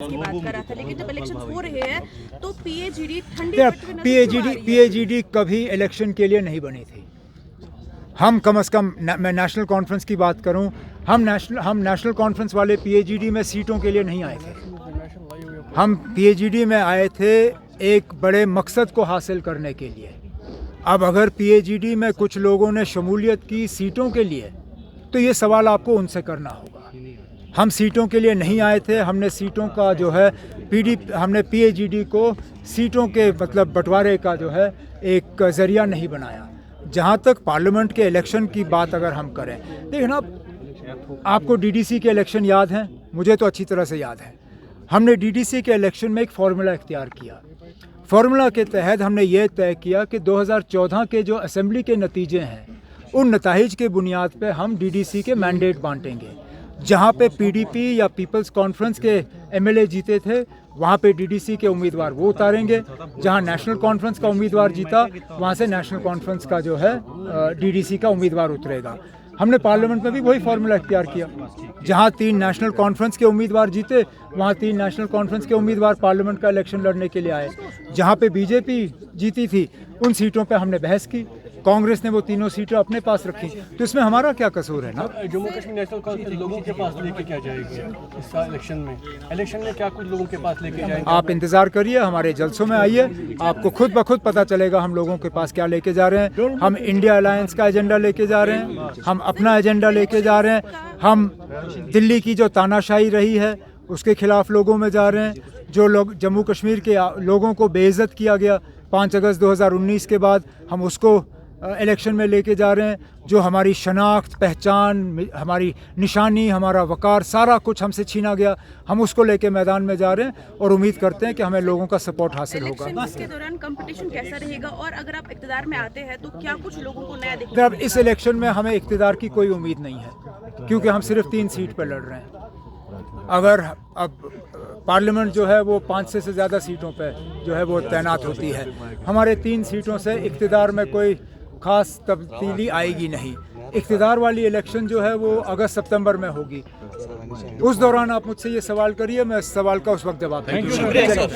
की बात कर रहा था, लेकिन जब इलेक्शन हो रहे हैं तो पीएजीडी कभी इलेक्शन के लिए नहीं बनी थी। हम कम से कम मैं नेशनल कॉन्फ्रेंस की बात करूं, हम नेशनल कॉन्फ्रेंस वाले पीएजीडी में सीटों के लिए नहीं आए थे। हम पीएजीडी में आए थे एक बड़े मकसद को हासिल करने के लिए। अब अगर पीएजीडी में कुछ लोगों ने शमूलियत की सीटों के लिए, तो ये सवाल आपको उनसे करना होगा। हम सीटों के लिए नहीं आए थे। हमने सीटों का जो है हमने पीएजीडी को सीटों के मतलब बंटवारे का जो है एक ज़रिया नहीं बनाया। जहाँ तक पार्लियामेंट के इलेक्शन की बात अगर हम करें, देखिए ना, आपको डीडीसी के इलेक्शन याद हैं, मुझे तो अच्छी तरह से याद है। हमने डीडीसी के इलेक्शन में एक फार्मूला इख्तियार किया। फार्मूला के तहत हमने ये तय किया कि 2014 के जो असेंबली के नतीजे हैं, उन नताइज के बुनियाद पे हम डीडीसी के मैंडेट बांटेंगे। जहाँ पे पीडीपी या पीपल्स कॉन्फ्रेंस के एमएलए जीते थे, वहाँ पे डीडीसी के उम्मीदवार वो उतारेंगे। जहाँ नेशनल कॉन्फ्रेंस का उम्मीदवार जीता, वहाँ से नेशनल कॉन्फ्रेंस का जो है डीडीसी का उम्मीदवार उतरेगा। हमने पार्लियामेंट में भी वही फार्मूला इख्तियार किया। जहाँ 3 नेशनल कॉन्फ्रेंस के उम्मीदवार जीते, वहाँ 3 नेशनल कॉन्फ्रेंस के उम्मीदवार पार्लियामेंट का इलेक्शन लड़ने के लिए आए। जहाँ पे बीजेपी जीती थी, उन सीटों पे हमने बहस की। कांग्रेस ने वो तीनों सीटें अपने पास रखी, तो इसमें हमारा क्या कसूर है ना। जम्मू कश्मीर नेशनल कांफ्रेंस लोगों के पास लेके क्या जाएगी इस इलेक्शन में क्या कुछ लोगों के पास लेके जाएंगे? आप इंतजार करिए, हमारे जलसों में आइए, आपको खुद ब खुद पता चलेगा हम लोगों के पास क्या लेके जा रहे हैं। हम इंडिया अलायंस का एजेंडा लेके जा रहे हैं, हम अपना एजेंडा लेके जा रहे हैं। हम दिल्ली की जो तानाशाही रही है उसके खिलाफ लोगों में जा रहे हैं। जो लोग जम्मू कश्मीर के लोगों को बेइज्जत किया गया 5 अगस्त 2019 के बाद, हम उसको इलेक्शन में लेके जा रहे हैं। जो हमारी शनाख्त, पहचान, हमारी निशानी, हमारा वकार, सारा कुछ हमसे छीना गया, हम उसको लेके मैदान में जा रहे हैं और उम्मीद करते हैं कि हमें लोगों का सपोर्ट हासिल होगा। इलेक्शन के दौरान कंपटीशन कैसा रहेगा और अगर आप इक़्तिदार में आते हैं तो क्या कुछ लोगों को नया दिखेगा? अब इस इलेक्शन में हमें इक़्तिदार की कोई उम्मीद नहीं है, क्योंकि हम सिर्फ 3 सीट पर लड़ रहे हैं। अगर अब पार्लियामेंट जो है वो 500 से ज़्यादा सीटों पे जो है वो तैनात होती है। हमारे 3 सीटों से इक़्तिदार में कोई खास तब्दीली आएगी नहीं। इक़्तिदार वाली इलेक्शन जो है वो अगस्त सितंबर में होगी। उस दौरान आप मुझसे ये सवाल करिए, मैं इस सवाल का उस वक्त जवाब दूंगा। शुक्रिया।